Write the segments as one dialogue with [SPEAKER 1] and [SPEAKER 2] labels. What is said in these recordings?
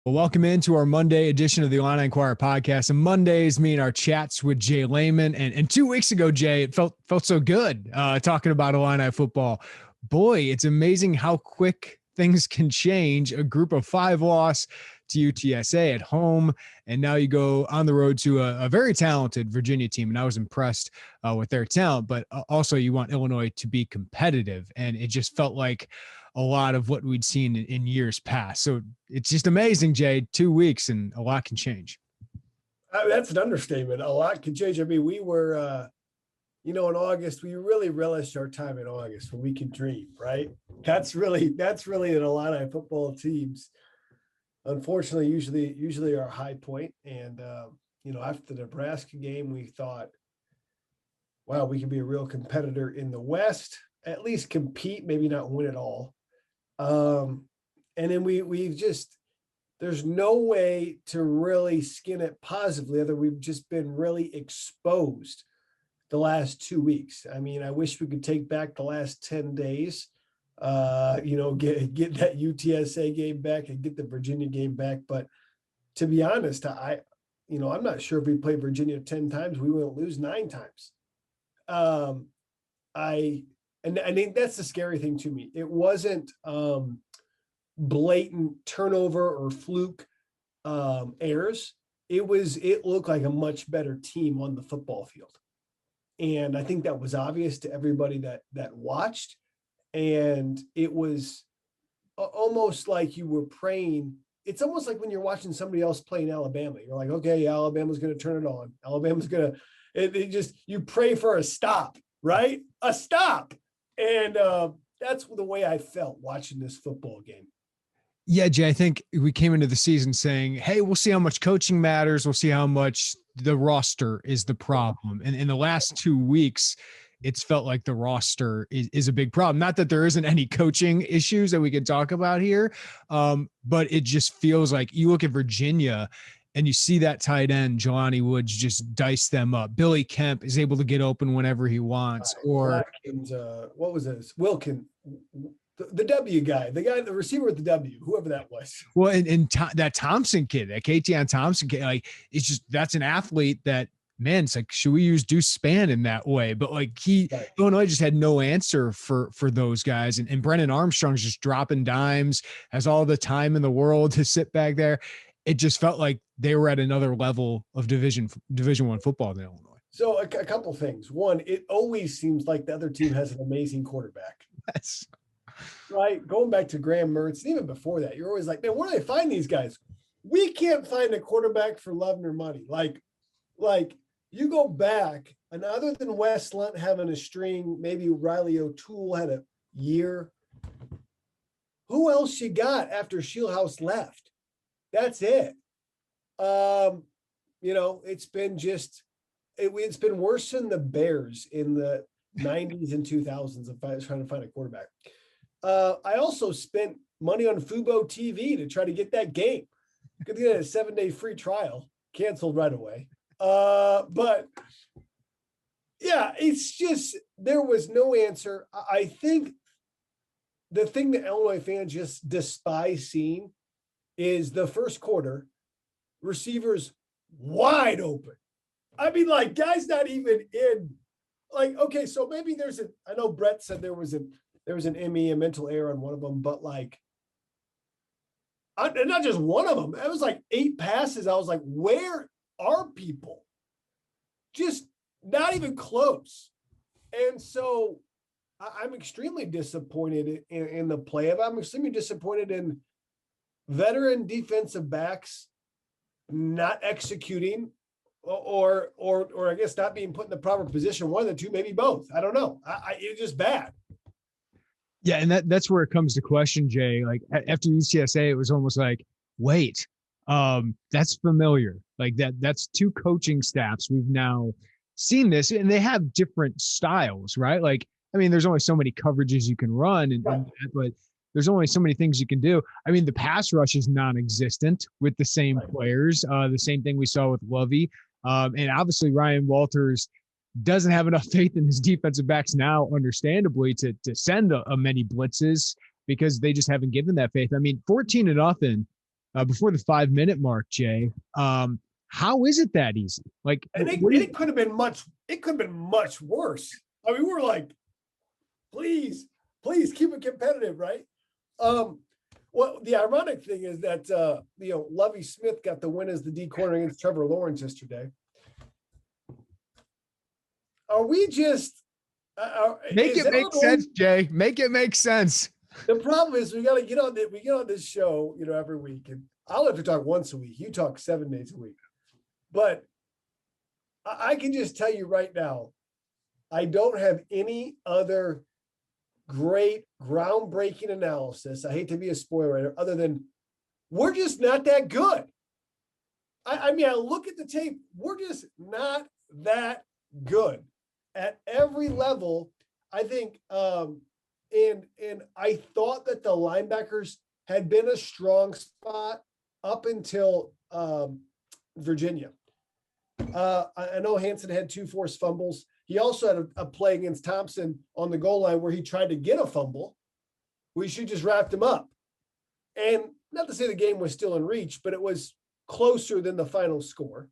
[SPEAKER 1] Well, welcome into our Monday edition of the Illini Inquirer Podcast. And Mondays mean our chats with J Leman. And 2 weeks ago, Jay, it felt so good talking about Illini football. Boy, it's amazing how quick things can change. A group of 5 loss to UTSA at home, and now you go on the road to a very talented Virginia team. And I was impressed with their talent, but also you want Illinois to be competitive. And it just felt like a lot of what we'd seen in years past. So it's just amazing, Jay, 2 weeks and a lot can change.
[SPEAKER 2] That's an understatement. A lot can change. I mean, we were, in August, we really relished our time in August when we could dream, right? That's really an Illini football teams. Unfortunately, usually our high point. And, after the Nebraska game, we thought, wow, we could be a real competitor in the West, at least compete, maybe not win it all. And then we've just, there's no way to really skin it positively, other we've just been really exposed the last 2 weeks. I mean, I wish we could take back the last 10 days, get that UTSA game back and get the Virginia game back. But to be honest, I'm not sure if we played Virginia 10 times, we wouldn't lose 9 times. And I think that's the scary thing to me. It wasn't blatant turnover or fluke errors. It looked like a much better team on the football field. And I think that was obvious to everybody that watched. And it was almost like you were praying. It's almost like when you're watching somebody else play in Alabama. You're like, okay, Alabama's going to turn it on. Alabama's going to, you pray for a stop, right? A stop. And that's the way I felt watching this football game.
[SPEAKER 1] Yeah, Jay, I think we came into the season saying, hey, we'll see how much coaching matters. We'll see how much the roster is the problem. And in the last 2 weeks, it's felt like the roster is a big problem. Not that there isn't any coaching issues that we could talk about here, but it just feels like you look at Virginia and you see that tight end, Jelani Woods, just dice them up. Billy Kemp is able to get open whenever he wants. Or
[SPEAKER 2] what was this? Wilkin, the W guy, the receiver with the W, whoever that was.
[SPEAKER 1] Well, and that Thompson kid, that KTN Thompson kid, like it's just that's an athlete that, man, it's like, should we use Deuce Spann in that way? But like Illinois just had no answer for those guys. And Brennan Armstrong's just dropping dimes, has all the time in the world to sit back there. It just felt like they were at another level of Division I football than Illinois.
[SPEAKER 2] So a couple things. One, it always seems like the other team has an amazing quarterback.
[SPEAKER 1] That's
[SPEAKER 2] right. Going back to Graham Mertz, even before that, you're always like, man, where do they find these guys? We can't find a quarterback for love nor money. Like you go back, and other than Wes Lunt having a string, maybe Riley O'Toole had a year. Who else you got after Shieldhouse left? That's it. It's been it's been worse than the Bears in the 90s and 2000s of trying to find a quarterback. I also spent money on Fubo TV to try to get that game. Could get a 7-day free trial, canceled right away. But yeah, it's just, there was no answer. I think the thing that Illinois fans just despise seeing is the first quarter, receivers wide open. I mean, like, guys not even in. Like, okay, so maybe I know Brett said there was an ME, a mental error on one of them, but like, not just one of them. It was like 8 passes. I was like, where are people? Just not even close. And so I'm extremely disappointed in the play of. I'm extremely disappointed in veteran defensive backs not executing or I guess not being put in the proper position. One of the two, maybe both. I don't know. It's just bad.
[SPEAKER 1] Yeah, and that's where it comes to question, Jay. Like after UCSA, it was almost like, wait, that's familiar. Like that's 2 coaching staffs. We've now seen this, and they have different styles, right? Like, I mean, there's only so many coverages you can run, but there's only so many things you can do. I mean, the pass rush is non-existent with the same players. The same thing we saw with Lovey. And obviously Ryan Walters doesn't have enough faith in his defensive backs now, understandably, to send a many blitzes because they just haven't given that faith. I mean, 14-0 before the 5-minute mark, Jay. How is it that easy? Like,
[SPEAKER 2] and it could have been much worse. I mean, we were like, please keep it competitive, right? Well, the ironic thing is that Lovie Smith got the win as the D corner against Trevor Lawrence yesterday. Are we just
[SPEAKER 1] make it make sense, Jay? Make it make sense.
[SPEAKER 2] The problem is we got to get on this show, every week, and I'll have to talk once a week. You talk 7 days a week, but I can just tell you right now, I don't have any other great groundbreaking analysis. I hate to be a spoiler other than we're just not that good. I mean, I look at the tape, we're just not that good at every level. I think, and I thought that the linebackers had been a strong spot up until Virginia. I know Hansen had 2 forced fumbles. He also had a play against Thompson on the goal line where he tried to get a fumble. We should just wrapped him up. And not to say the game was still in reach, but it was closer than the final score.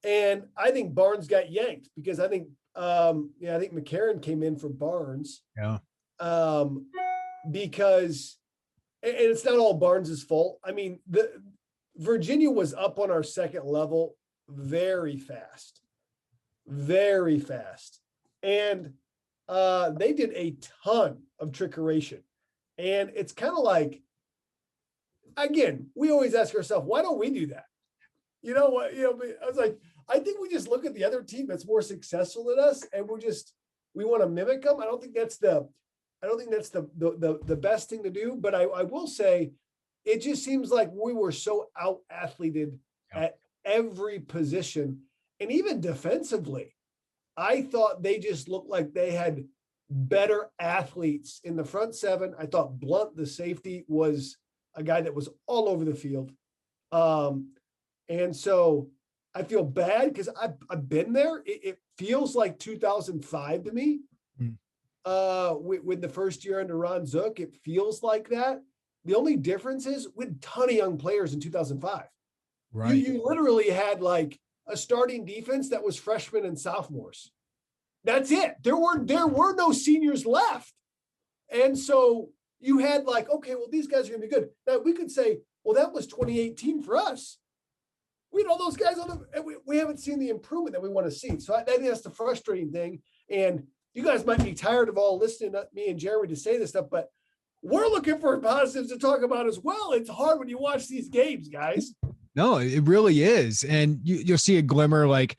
[SPEAKER 2] And I think Barnes got yanked because I think McCarron came in for Barnes.
[SPEAKER 1] Yeah.
[SPEAKER 2] Because, and it's not all Barnes's fault. I mean, Virginia was up on our second level very fast. And they did a ton of trickeration. And it's kind of like, again, we always ask ourselves, why don't we do that? You know what? I was like, I think we just look at the other team that's more successful than us, and we want to mimic them. I don't think that's the best thing to do. But I will say, it just seems like we were so out-athleted at every position, and even defensively. I thought they just looked like they had better athletes in the front seven. I thought Blunt, the safety, was a guy that was all over the field. And so I feel bad because I've been there. It feels like 2005 to me. With the first year under Ron Zook, it feels like that. The only difference is we had a ton of young players in 2005. Right. You literally had like a starting defense that was freshmen and sophomores. That's it. There were no seniors left. And so you had like, okay, well, these guys are going to be good. Now we could say, well, that was 2018 for us. We had all those guys we haven't seen the improvement that we want to see. So I think that's the frustrating thing. And you guys might be tired of all listening to me and Jeremy to say this stuff, but we're looking for positives to talk about as well. It's hard when you watch these games, guys.
[SPEAKER 1] No, it really is. And you'll see a glimmer like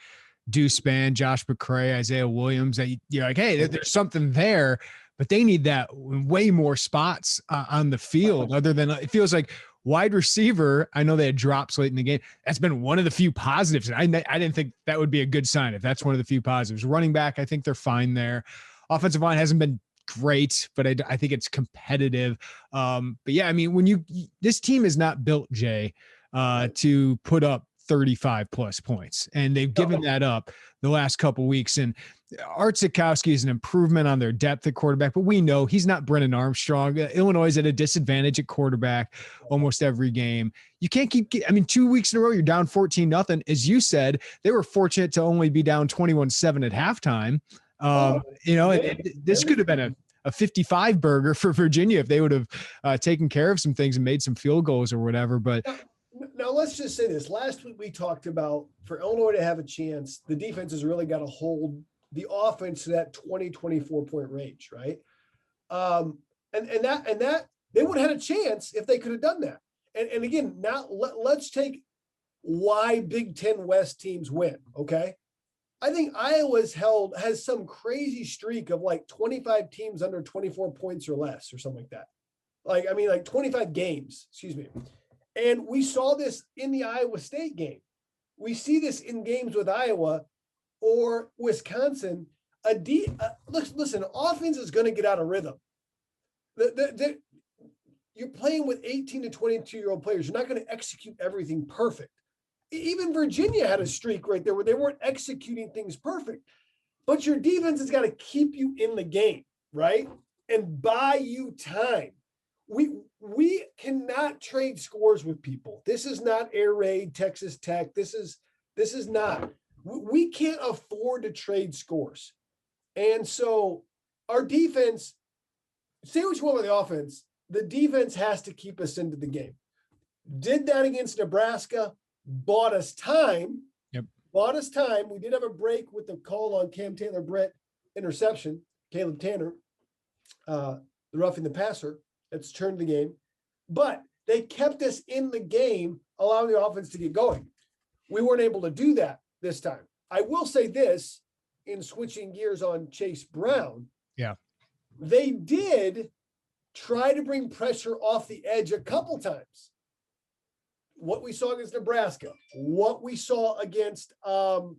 [SPEAKER 1] Deuce Spann, Josh McCray, Isaiah Williams, that you're like, hey, there's something there, but they need that way more spots on the field other than it feels like wide receiver. I know they had drops late in the game. That's been one of the few positives. And I didn't think that would be a good sign if that's one of the few positives. Running back, I think they're fine there. Offensive line hasn't been great, but I think it's competitive. But yeah, I mean, this team is not built, Jay, to put up 35 plus points, and they've given that up the last couple of weeks. And Art Sikowski is an improvement on their depth at quarterback, but we know he's not Brennan Armstrong. Illinois is at a disadvantage at quarterback almost every game. You can't keep, 2 weeks in a row, you're down 14-0. As you said, they were fortunate to only be down 21-7 at halftime. This could have been a 55 burger for Virginia if they would have taken care of some things and made some field goals or whatever. But
[SPEAKER 2] now let's just say this. Last week we talked about for Illinois to have a chance, the defense has really got to hold the offense to that 20-24 point range, right? And that they would have had a chance if they could have done that. And again, now let's take why Big Ten West teams win, okay? I think Iowa's has some crazy streak of like 25 teams under 24 points or less or something like that. Like 25 games, excuse me. And we saw this in the Iowa State game. We see this in games with Iowa or Wisconsin. Listen, offense is going to get out of rhythm. You're playing with 18 to 22-year-old players. You're not going to execute everything perfect. Even Virginia had a streak right there where they weren't executing things perfect. But your defense has got to keep you in the game, right? And buy you time. We cannot trade scores with people. This is not air raid Texas Tech. This is not. We can't afford to trade scores. And so our defense, say what you want with the offense, the defense has to keep us into the game. Did that against Nebraska, bought us time.
[SPEAKER 1] Yep.
[SPEAKER 2] Bought us time. We did have a break with the call on Cam Taylor-Britt interception, Caleb Tanner, the roughing the passer. That's turned the game. But they kept us in the game, allowing the offense to get going. We weren't able to do that this time. I will say this, in switching gears on Chase Brown.
[SPEAKER 1] Yeah.
[SPEAKER 2] They did try to bring pressure off the edge a couple times. What we saw against Nebraska, what we saw against UTSA,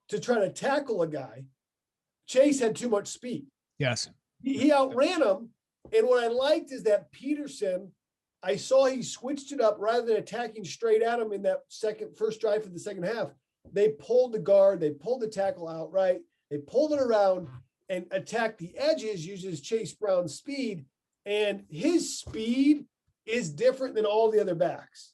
[SPEAKER 2] to try to tackle a guy, Chase had too much speed.
[SPEAKER 1] Yes.
[SPEAKER 2] He outran him. And what I liked is that Peterson, I saw he switched it up rather than attacking straight at him in that first drive for the second half. They pulled the guard, they pulled the tackle out, right? They pulled it around and attacked the edges, uses Chase Brown's speed. And his speed is different than all the other backs.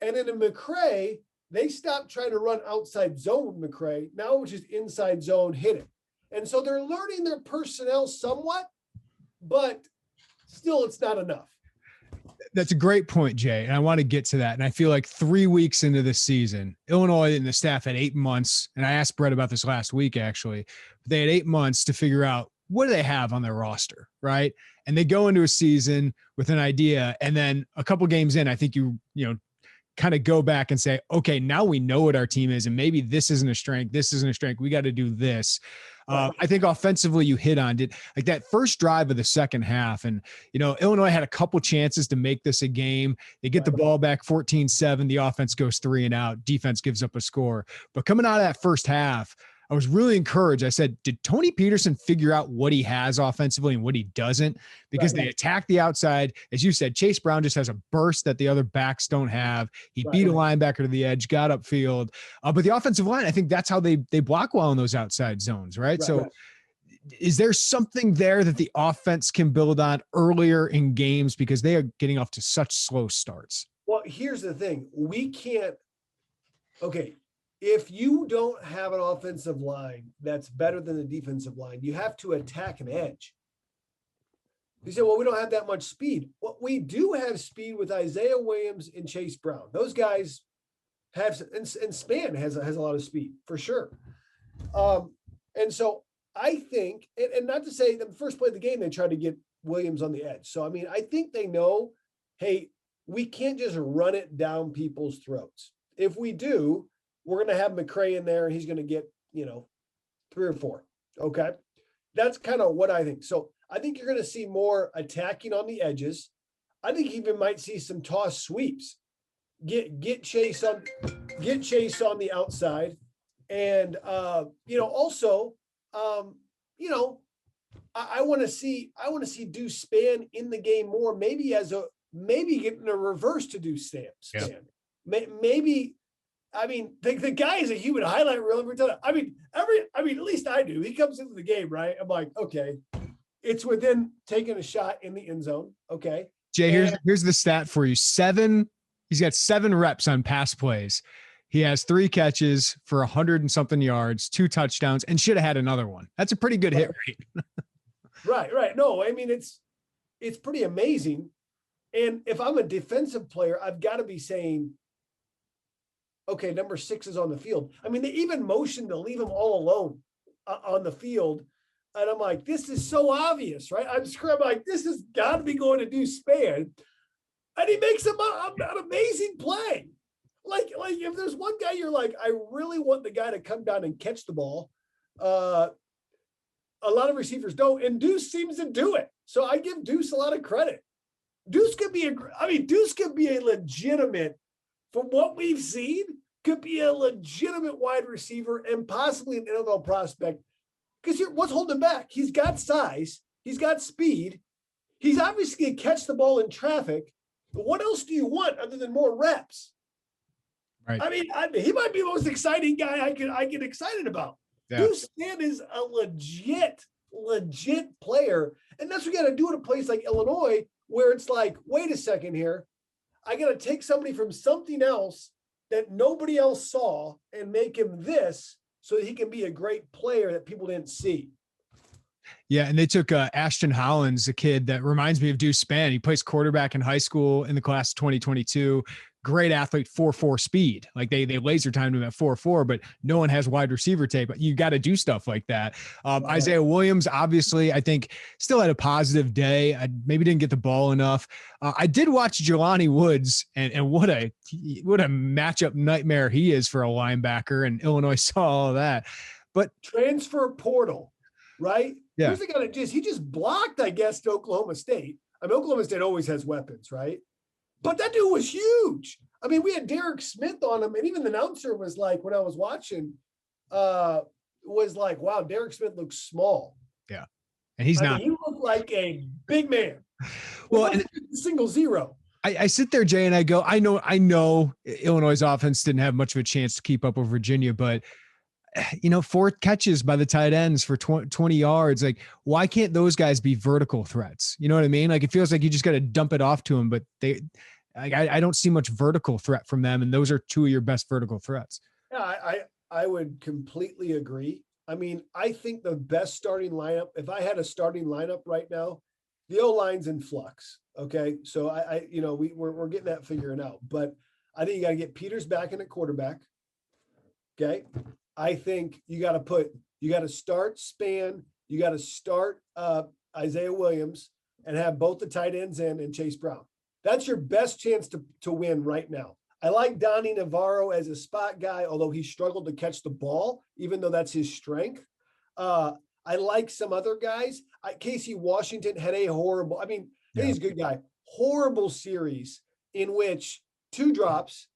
[SPEAKER 2] And then in McCray, they stopped trying to run outside zone with McCray. Now it's just inside zone, hit it. And so they're learning their personnel somewhat, but still it's not enough.
[SPEAKER 1] That's a great point, Jay. And I want to get to that. And I feel like 3 weeks into this season, Illinois and the staff had 8 months. And I asked Brett about this last week, actually. They had 8 months to figure out what do they have on their roster, right? And they go into a season with an idea. And then a couple games in, I think you kind of go back and say, okay, now we know what our team is. And maybe this isn't a strength. This isn't a strength. We got to do this. I think offensively you hit on it, like that first drive of the second half. And, Illinois had a couple chances to make this a game. They get the ball back 14-7. The offense goes 3 and out. Defense gives up a score. But coming out of that first half, I was really encouraged. I said, did Tony Peterson figure out what he has offensively and what he doesn't? Because they attack the outside. As you said, Chase Brown just has a burst that the other backs don't have. He beat a linebacker to the edge, got upfield. But the offensive line, I think that's how they block well in those outside zones, right? Is there something there that the offense can build on earlier in games because they are getting off to such slow starts?
[SPEAKER 2] Well, here's the thing. We can't – okay – if you don't have an offensive line that's better than the defensive line, you have to attack an edge. You say, well, we don't have that much speed. Well, we do have speed with Isaiah Williams and Chase Brown. Those guys have, and Span has a lot of speed for sure. And so I think, and not to say that the first play of the game, they tried to get Williams on the edge. So, I mean, I think they know, hey, we can't just run it down people's throats. If we do, we're going to have McCray in there and he's going to get, 3 or 4. Okay. That's kind of what I think. So I think you're going to see more attacking on the edges. I think you even might see some toss sweeps, get Chase on the outside. And, also, I want to see Deuce Span in the game more, maybe getting a reverse to Deuce Span.
[SPEAKER 1] Yeah.
[SPEAKER 2] Maybe, I mean, the guy is a human highlight reel every time. I mean, at least I do. He comes into the game, right? I'm like, okay, it's within taking a shot in the end zone. Okay.
[SPEAKER 1] Jay, here's the stat for you. He's got 7 reps on pass plays. He has 3 catches for 100 and something yards, 2 touchdowns, and should have had another one. That's a pretty good hit rate.
[SPEAKER 2] Right. No, I mean, it's pretty amazing. And if I'm a defensive player, I've got to be saying, okay, number 6 is on the field. I mean, they even motioned to leave him all alone on the field. And I'm like, this is so obvious, right? I'm like, this has got to be going to do Span. And he makes an amazing play. Like if there's one guy you're like, I really want the guy to come down and catch the ball. A lot of receivers don't, and Deuce seems to do it. So I give Deuce a lot of credit. Deuce could be a legitimate, from what we've seen, could be a legitimate wide receiver and possibly an NFL prospect. Because what's holding him back? He's got size. He's got speed. He's obviously going to catch the ball in traffic. But what else do you want other than more reps?
[SPEAKER 1] Right.
[SPEAKER 2] I mean, he might be the most exciting guy I get excited about.
[SPEAKER 1] Yeah.
[SPEAKER 2] Deuce Span is a legit legit player. And that's what you got to do at a place like Illinois, where it's like, wait a second here. I got to take somebody from something else that nobody else saw and make him this so that he can be a great player that people didn't see.
[SPEAKER 1] Yeah, and they took Ashton Hollins, a kid that reminds me of Deuce Spann. He plays quarterback in high school in the class of 2022. Great athlete, 4.4 speed. Like they laser timed him at 4.4, but no one has wide receiver tape. But you got to do stuff like that. Isaiah Williams, obviously, I think still had a positive day. I maybe didn't get the ball enough. I did watch Jelani Woods, and what a matchup nightmare he is for a linebacker. And Illinois saw all of that. But
[SPEAKER 2] transfer portal, right?
[SPEAKER 1] Yeah.
[SPEAKER 2] Here's the guy that he just blocked, I guess, to Oklahoma State. I mean, Oklahoma State always has weapons, right? But that dude was huge. I mean, we had Derek Smith on him, and even the announcer was like, when I was watching, was like, wow, Derek Smith looks small.
[SPEAKER 1] Yeah. And he's not.
[SPEAKER 2] He looked like a big man.
[SPEAKER 1] Well, and
[SPEAKER 2] single zero.
[SPEAKER 1] I sit there, Jay, and I go, I know Illinois' offense didn't have much of a chance to keep up with Virginia, but 4 catches by the tight ends for 20 yards. Like, why can't those guys be vertical threats? You know what I mean? Like, it feels like you just got to dump it off to them, but I don't see much vertical threat from them. And those are 2 of your best vertical threats.
[SPEAKER 2] Yeah, I would completely agree. I mean, I think the best starting lineup, if I had a starting lineup right now, the O-line's in flux. Okay. So we're getting that figuring out, but I think you got to get Peters back in at quarterback. Okay. I think you got to start Spann. You got to start Isaiah Williams and have both the tight ends in and Chase Brown. That's your best chance to win right now. I like Donnie Navarro as a spot guy, although he struggled to catch the ball, even though that's his strength. I like some other guys. Casey Washington had a horrible, he's a good guy, horrible series in which 2 drops,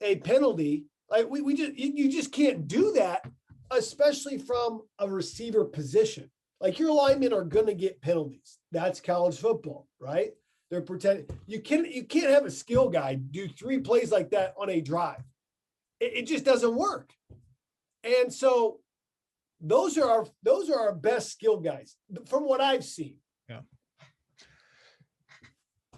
[SPEAKER 2] a penalty. Like you just can't do that, especially from a receiver position. Like your linemen are going to get penalties. That's college football, right? They're pretending you can't have a skill guy do 3 plays like that on a drive. It just doesn't work. And so those are our best skill guys from what I've seen.
[SPEAKER 1] Yeah.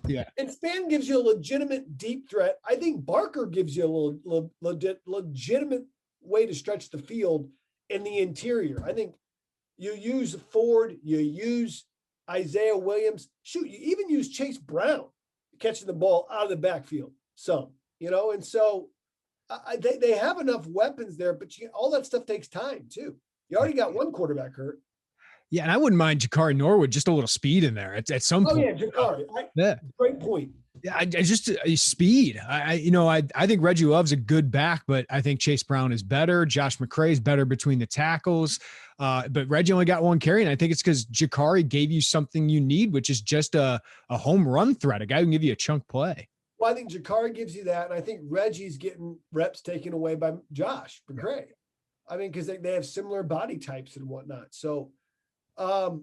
[SPEAKER 1] Yeah.
[SPEAKER 2] And Spann gives you a legitimate deep threat. I think Barker gives you a legitimate way to stretch the field in the interior. I think you use Ford, you use Isaiah Williams. Shoot, you even use Chase Brown catching the ball out of the backfield some, and so they have enough weapons there, but all that stuff takes time too. You already got 1 quarterback hurt.
[SPEAKER 1] Yeah, and I wouldn't mind Jakari Norwood, just a little speed in there at some point.
[SPEAKER 2] Oh yeah, Jakari. Great point.
[SPEAKER 1] Yeah, I just speed. I think Reggie Love's a good back, but I think Chase Brown is better. Josh McCray is better between the tackles. But Reggie only got 1 carry, and I think it's because Jakari gave you something you need, which is just a home run threat, a guy who can give you a chunk play.
[SPEAKER 2] Well, I think Jakari gives you that, and I think Reggie's getting reps taken away by Josh McCray. Because they have similar body types and whatnot. So I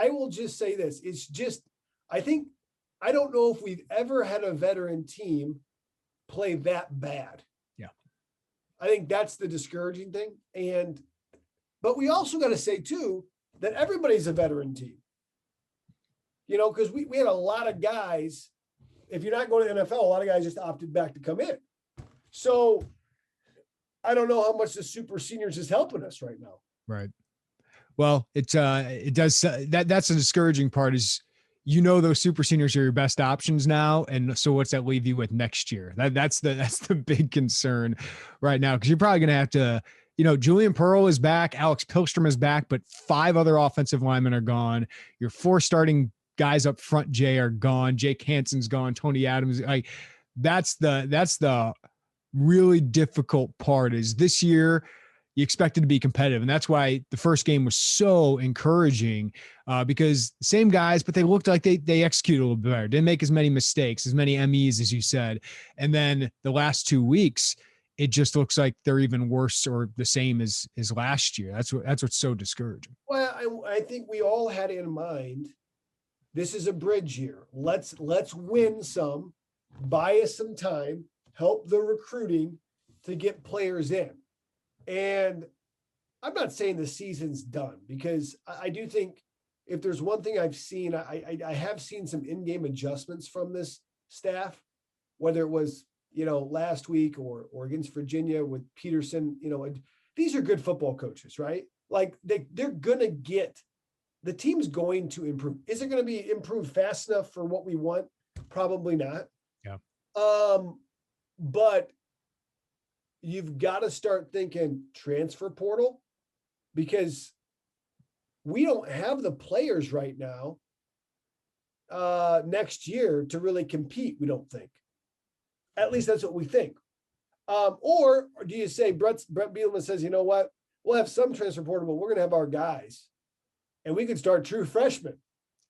[SPEAKER 2] will just say this. It's just, I don't know if we've ever had a veteran team play that bad.
[SPEAKER 1] Yeah.
[SPEAKER 2] I think that's the discouraging thing. But we also got to say too, that everybody's a veteran team, because we had a lot of guys, if you're not going to the NFL, a lot of guys just opted back to come in. So I don't know how much the super seniors is helping us right now.
[SPEAKER 1] Right. Well, it does that's the discouraging part is, those super seniors are your best options now. And so what's that leave you with next year? That's the big concern right now. Cause you're probably going to have to, Julian Pearl is back. Alex Pilstrom is back, but 5 other offensive linemen are gone. Your 4 starting guys up front, Jay, are gone. Jake Hansen's gone. Tony Adams. Like that's the really difficult part is this year you expect it to be competitive. And that's why the first game was so encouraging because same guys, but they looked like they executed a little bit better. Didn't make as many mistakes, as many MEs as you said. And then the last 2 weeks, it just looks like they're even worse or the same as last year. That's what's so discouraging.
[SPEAKER 2] Well, I think we all had in mind, this is a bridge year. Let's win some, buy us some time, help the recruiting to get players in. And I'm not saying the season's done, because I do think if there's one thing I've seen, I have seen some in-game adjustments from this staff, whether it was, last week or against Virginia with Peterson. These are good football coaches, right? Like they're going to get, the team's going to improve. Is it going to be improved fast enough for what we want? Probably not.
[SPEAKER 1] Yeah.
[SPEAKER 2] But you've got to start thinking transfer portal, because we don't have the players right now next year to really compete. We don't think. At least that's what we think. Or do you say Brett Bielema says, you know what? We'll have some transfer portal, but we're going to have our guys, and we could start true freshmen.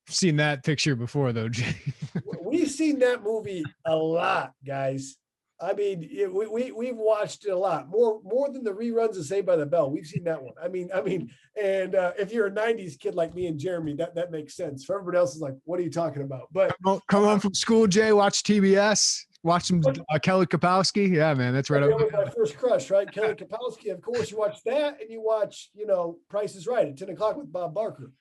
[SPEAKER 1] I've seen that picture before, though, Jay.
[SPEAKER 2] We've seen that movie a lot, guys. I mean, we've watched it a lot, more than the reruns of Saved by the Bell. We've seen that one. I mean, and if you're a '90s kid like me and Jeremy, that makes sense. For everybody else, is like, what are you talking about? But
[SPEAKER 1] come home from school, Jay. Watch TBS. Watch some Kelly Kapowski. Yeah, man, that's right.
[SPEAKER 2] That was my first crush, right? Kelly Kapowski. Of course, you watch that, and you watch, Price is Right at 10 o'clock with Bob Barker.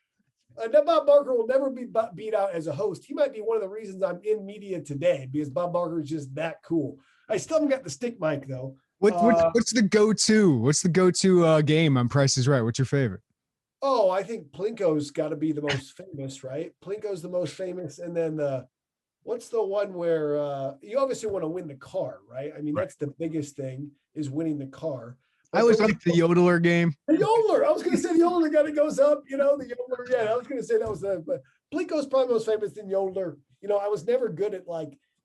[SPEAKER 2] That Bob Barker will never be beat out as a host. He might be one of the reasons I'm in media today, because Bob Barker is just that cool. I still haven't got the stick mic though.
[SPEAKER 1] What's the go-to? What's the go-to game on Price is Right? What's your favorite?
[SPEAKER 2] Oh, I think Plinko's got to be the most famous, right? Plinko's the most famous, and then what's the one where you obviously want to win the car, right? I mean, that's the biggest thing, is winning the car.
[SPEAKER 1] I always like the yodeler game.
[SPEAKER 2] The yodeler. I was going to say the yodeler guy that goes up, the yodeler. Yeah, I was going to say that was but Plinko's probably most famous than yodeler. I was never good at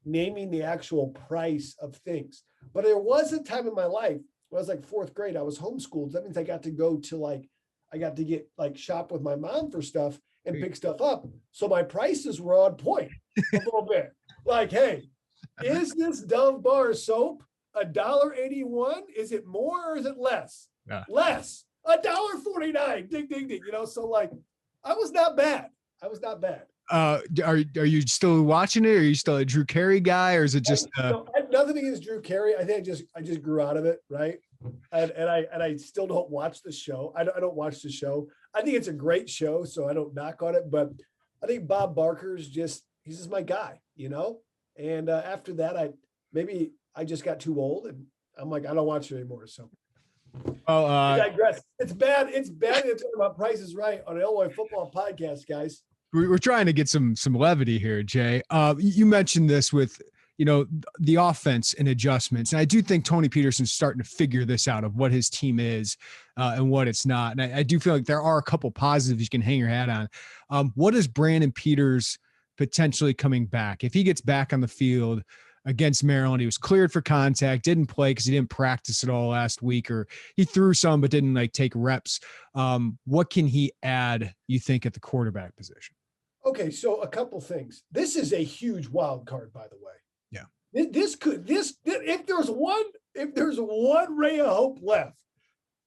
[SPEAKER 2] naming the actual price of things, but there was a time in my life when I was like fourth grade, I was homeschooled. That means I got to go to I got to get shop with my mom for stuff and pick stuff up. So my prices were on point a little bit. Hey, is this Dove bar soap $1.81? Is it more or is it less?
[SPEAKER 1] Yeah.
[SPEAKER 2] Less. $1.49. Ding, ding, ding. So I was not bad.
[SPEAKER 1] Are you still watching it? Are you still a Drew Carey guy, or is it just?
[SPEAKER 2] I have nothing against Drew Carey. I think I just grew out of it, right? And I still don't watch the show. I don't watch the show. I think it's a great show, so I don't knock on it. But I think Bob Barker's he's just my guy, And after that, I just got too old, and I'm like, I don't watch it anymore. So. I digress. It's bad. It's bad to talk about Price is Right on an Illinois football podcast, guys.
[SPEAKER 1] We're trying to get some levity here, Jay. You mentioned this with, the offense and adjustments. And I do think Tony Peterson's starting to figure this out of what his team is and what it's not. And I do feel like there are a couple positives you can hang your hat on. What is Brandon Peters potentially coming back? If he gets back on the field against Maryland, he was cleared for contact, didn't play because he didn't practice at all last week, or he threw some but didn't take reps. What can he add, you think, at the quarterback position?
[SPEAKER 2] Okay, so a couple things. This is a huge wild card, by the way.
[SPEAKER 1] Yeah.
[SPEAKER 2] If there's one ray of hope left,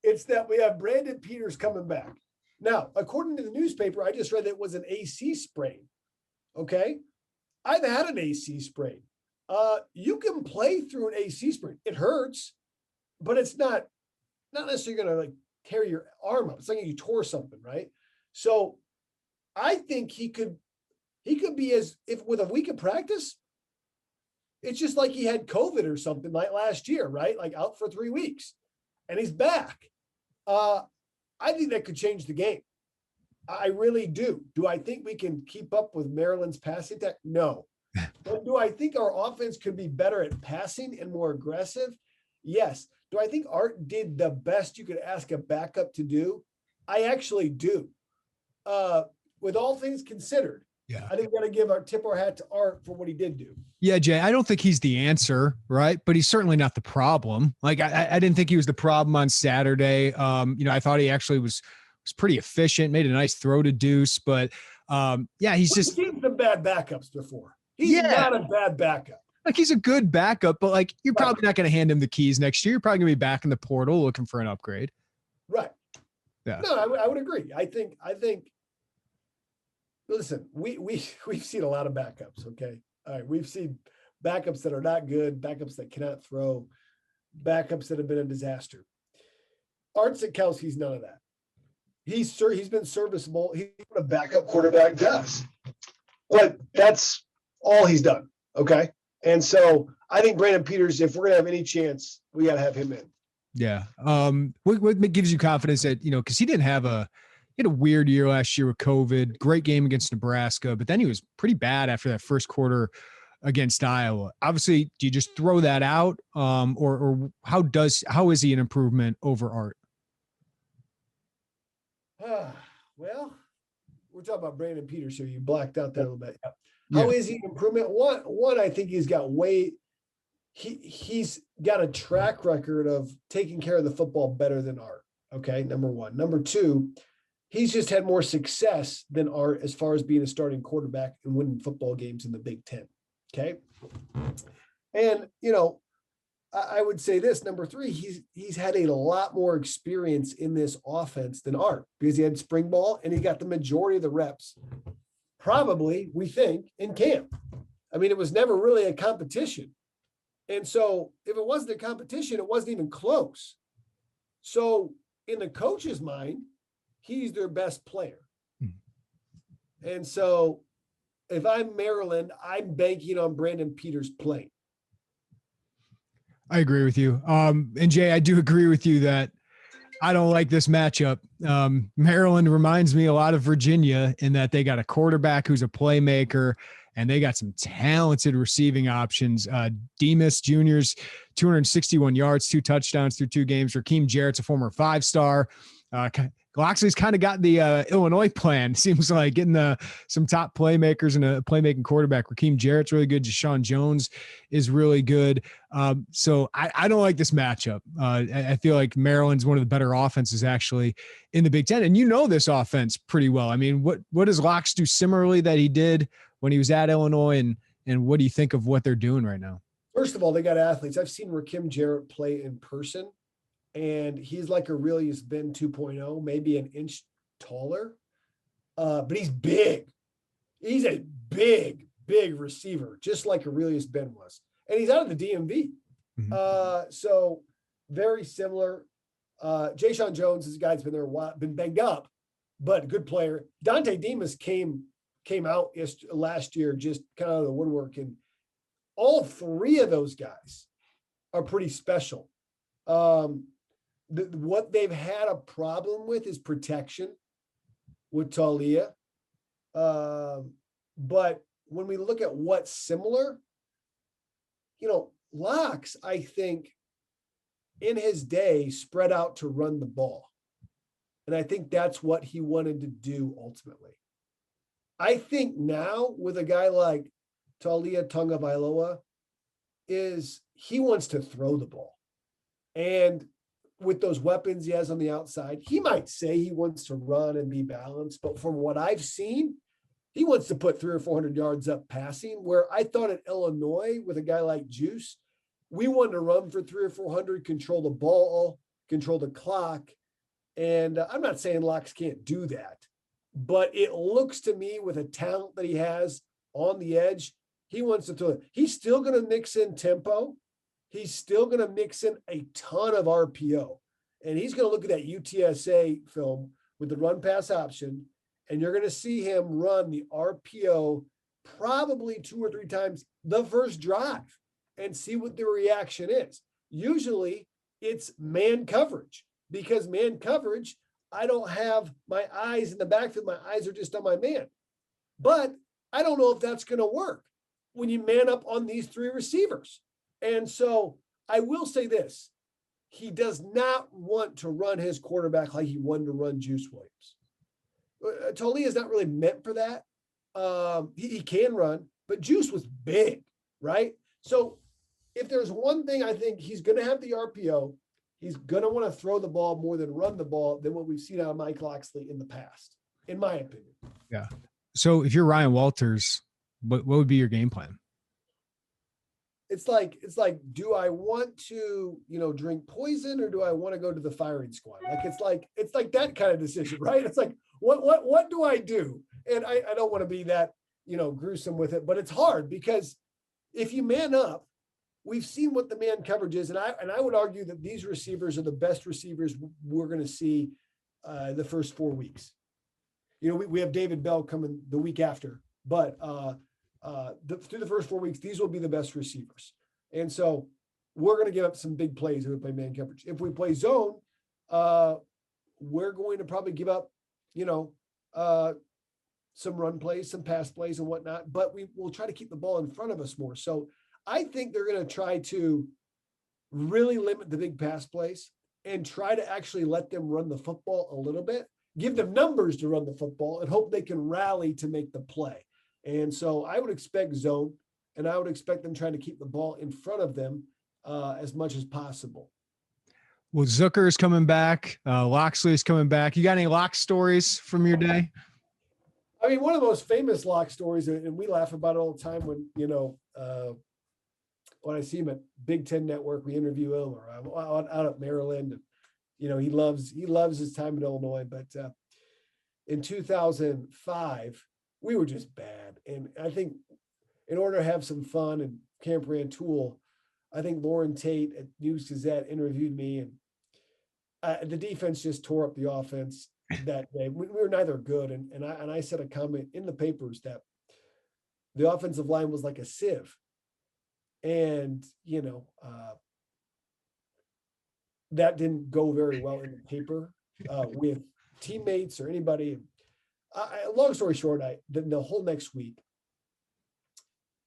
[SPEAKER 2] it's that we have Brandon Peters coming back. Now, according to the newspaper, I just read that it was an AC sprain. Okay. I've had an AC sprain. You can play through an AC sprain. It hurts, but it's not necessarily going to tear your arm up. It's like you tore something, right? So I think he could be if with a week of practice, it's just like he had COVID or something like last year, right? Out for 3 weeks and he's back. I think that could change the game. I really do. Do I think we can keep up with Maryland's passing attack? No. But do I think our offense could be better at passing and more aggressive? Yes. Do I think Art did the best you could ask a backup to do? I actually do. With all things considered,
[SPEAKER 1] yeah,
[SPEAKER 2] I think we got to tip our hat to Art for what he did do.
[SPEAKER 1] Yeah, Jay, I don't think he's the answer, right? But he's certainly not the problem. I didn't think he was the problem on Saturday. I thought he actually was pretty efficient, made a nice throw to Deuce, but he's just
[SPEAKER 2] seen some bad backups before. He's not a bad backup.
[SPEAKER 1] He's a good backup, but you're probably not going to hand him the keys next year. You're probably going to be back in the portal looking for an upgrade.
[SPEAKER 2] Right.
[SPEAKER 1] Yeah.
[SPEAKER 2] No, I would agree. I think. Listen, we've seen a lot of backups. Okay. All right. We've seen backups that are not good, backups that cannot throw, backups that have been a disaster. Art Sitkowski's none of that. He's been serviceable. He's what a backup quarterback does. But that's all he's done. Okay. And so I think Brandon Peters, if we're going to have any chance, we got to have him in.
[SPEAKER 1] Yeah. What gives you confidence that, because he had a weird year last year with COVID, great game against Nebraska, but then he was pretty bad after that first quarter against Iowa. Obviously, do you just throw that out? Or how is he an improvement over Art?
[SPEAKER 2] Well, we're talking about Brandon Peters here. You blacked out there a little bit. How is he an improvement? One, I think he's got he's got a track record of taking care of the football better than Art. Okay, number one. Number two, he's just had more success than Art as far as being a starting quarterback and winning football games in the Big Ten. Okay. And, I would say this, number three, he's had a lot more experience in this offense than Art because he had spring ball and he got the majority of the reps, probably, we think, in camp. I mean, it was never really a competition. And so if it wasn't a competition, it wasn't even close. So in the coach's mind, he's their best player. And so if I'm Maryland, I'm banking on Brandon Peters playing.
[SPEAKER 1] I agree with you. And Jay, I do agree with you that I don't like this matchup. Maryland reminds me a lot of Virginia in that they got a quarterback who's a playmaker and they got some talented receiving options. Demas Jr.'s 261 yards, 2 touchdowns through 2 games. Raheem Jarrett's a former 5-star. Locksley's kind of got the Illinois plan. Seems like getting some top playmakers and a playmaking quarterback. Raheem Jarrett's really good. Deshaun Jones is really good. So I don't like this matchup. I feel like Maryland's one of the better offenses actually in the Big Ten. And this offense pretty well. I mean, what does Locks do similarly that he did when he was at Illinois? And what do you think of what they're doing right now?
[SPEAKER 2] First of all, they got athletes. I've seen Raheem Jarrett play in person. And he's like Aurelius Ben 2.0, maybe an inch taller, but he's big. He's a big receiver, just like Aurelius Ben was. And he's out of the DMV. Mm-hmm. So very similar. Deshaun Jones, this guy's been there a while, been banged up, but good player. Dante Demas came out last year, just kind of out of the woodwork. And all 3 of those guys are pretty special. What they've had a problem with is protection with Talia. But when we look at what's similar, Locks, I think, in his day, spread out to run the ball. And I think that's what he wanted to do ultimately. I think now with a guy like Talia Tagovailoa is he wants to throw the ball. And with those weapons he has on the outside, he might say he wants to run and be balanced, but from what I've seen, he wants to put 300 or 400 yards up passing, where I thought at Illinois with a guy like Juice, we wanted to run for 300 or 400, control the ball, control the clock. And I'm not saying Locks can't do that, but it looks to me with a talent that he has on the edge, he wants to throw it. He's still going to mix in tempo. He's still going to mix in a ton of RPO, and he's going to look at that UTSA film with the run pass option, and you're going to see him run the RPO probably 2 or 3 times the first drive and see what the reaction is. Usually it's man coverage, because man coverage, I don't have my eyes in the backfield. My eyes are just on my man, but I don't know if that's going to work when you man up on these 3 receivers. And so I will say this, he does not want to run his quarterback like he wanted to run Juice Williams. Talia is not really meant for that. He can run, but Juice was big, right? So if there's one thing, I think he's going to have the RPO. He's going to want to throw the ball more than run the ball than what we've seen out of Mike Locksley in the past, in my opinion.
[SPEAKER 1] Yeah. So if you're Ryan Walters, what would be your game plan?
[SPEAKER 2] It's like, do I want to, drink poison, or do I want to go to the firing squad? It's like that kind of decision, right? It's like, what do I do? And I don't want to be that, gruesome with it, but it's hard because if you man up we've seen what the man coverage is. And I would argue that these receivers are the best receivers we're going to see the first 4 weeks. We have David Bell coming the week after, but through the first 4 weeks, these will be the best receivers. And so we're going to give up some big plays if we play man coverage. If we play zone, we're going to probably give up, some run plays, some pass plays and whatnot, but we will try to keep the ball in front of us more. So I think they're going to try to really limit the big pass plays and try to actually let them run the football a little bit, give them numbers to run the football and hope they can rally to make the play. And so I would expect zone, and I would expect them trying to keep the ball in front of them as much as possible.
[SPEAKER 1] Well, Zooker is coming back. Locksley is coming back. You got any lock stories from your day?
[SPEAKER 2] I mean, one of the most famous lock stories, and we laugh about it all the time when I see him at Big Ten Network, we interview him, or I'm out at Maryland. And, he loves his time in Illinois. But in 2005, we were just bad. And I think in order to have some fun and Camp Rantoul, I think Lauren Tate at News Gazette interviewed me, and the defense just tore up the offense that day. We were neither good. And I said a comment in the papers that the offensive line was like a sieve. And, that didn't go very well in the paper with teammates or anybody. Long story short, the whole next week,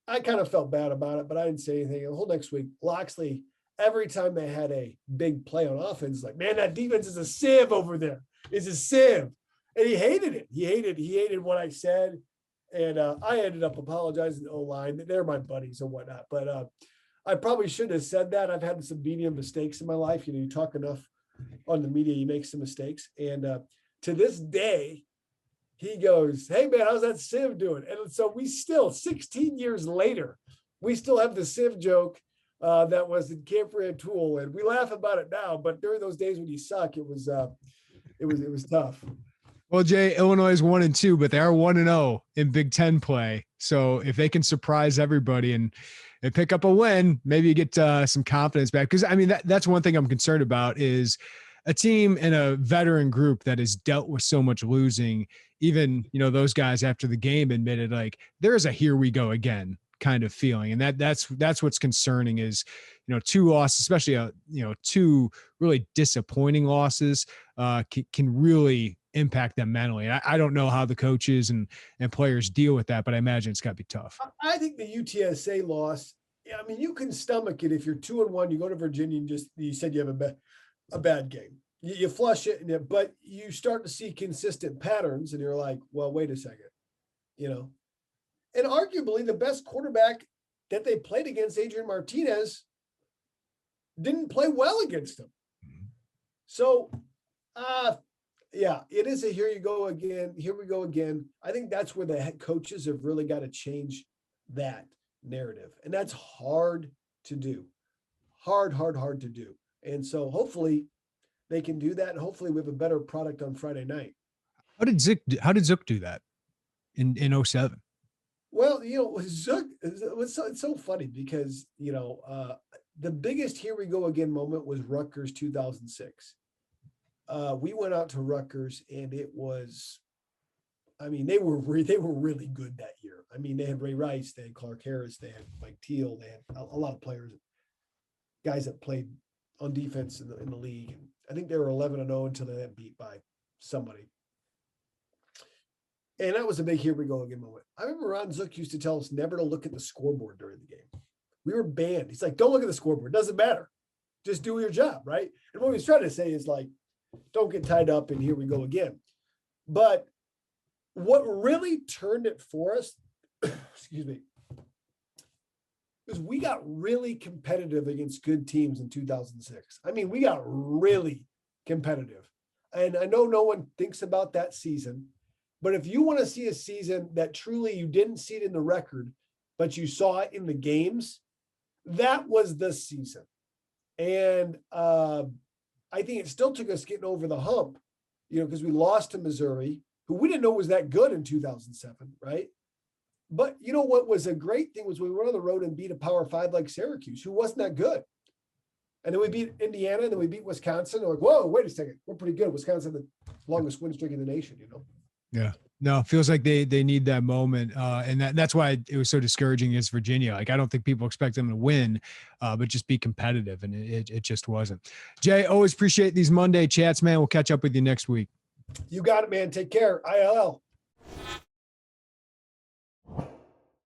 [SPEAKER 2] I kind of felt bad about it, but I didn't say anything. The whole next week, Locksley, every time they had a big play on offense, like, man, that defense is a sieve over there. It's a sieve. And he hated it. He hated what I said. And I ended up apologizing to O-line. They're my buddies and whatnot. But I probably shouldn't have said that. I've had some medium mistakes in my life. You talk enough on the media, you make some mistakes. And to this day, he goes, hey, man, how's that sieve doing? And so we still, 16 years later, we still have the sieve joke that was in Camp Rantoul. And we laugh about it now. But during those days when you suck, it was tough.
[SPEAKER 1] Well, Jay, Illinois is 1-2, but they are 1-0 in Big Ten play. So if they can surprise everybody and pick up a win, maybe you get some confidence back. Because I mean, that's one thing I'm concerned about is a team and a veteran group that has dealt with so much losing. Even those guys after the game admitted like there is a here we go again kind of feeling, and that's what's concerning is 2 losses, especially two really disappointing losses can really impact them mentally. I don't know how the coaches and players deal with that, but I imagine it's got to be tough.
[SPEAKER 2] I think the UTSA loss, I mean, you can stomach it if you're 2-1, you go to Virginia and you said you have a bad game. You flush it, but you start to see consistent patterns and you're like, well, wait a second, and arguably the best quarterback that they played against, Adrian Martinez, didn't play well against him. So, yeah, it is a here you go again. Here we go again. I think that's where the head coaches have really got to change that narrative. And that's hard to do. Hard to do. And so hopefully they can do that. And hopefully we have a better product on Friday night.
[SPEAKER 1] How did Zook do that in 07?
[SPEAKER 2] Well, Zook, it's so funny because, the biggest here we go again moment was Rutgers 2006. We went out to Rutgers and it was, I mean, they were really good that year. I mean, they had Ray Rice, they had Clark Harris, they had Mike Teal, they had a lot of players, guys that played on defense in the league. And I think they were 11-0 until they got beat by somebody. And that was a big here we go again moment. I remember Ron Zook used to tell us never to look at the scoreboard during the game. We were banned. He's like, don't look at the scoreboard. It doesn't matter. Just do your job, right? And what he was trying to say is like, don't get tied up and here we go again. But what really turned it for us, excuse me, is we got really competitive against good teams in 2006. I mean, we got really competitive. And I know no one thinks about that season, but if you want to see a season that truly you didn't see it in the record, but you saw it in the games, that was the season. And I think it still took us getting over the hump, because we lost to Missouri, who we didn't know was that good in 2007, right? But you know what was a great thing was we went on the road and beat a Power 5 like Syracuse, who wasn't that good. And then we beat Indiana, and then we beat Wisconsin. We're like, whoa, wait a second. We're pretty good. Wisconsin, the longest win streak in the nation, you know?
[SPEAKER 1] Yeah. No, it feels like they need that moment. And that's why it was so discouraging against Virginia. Like, I don't think people expect them to win, but just be competitive. And it just wasn't. Jay, always appreciate these Monday chats, man. We'll catch up with you next week.
[SPEAKER 2] You got it, man. Take care. ILL.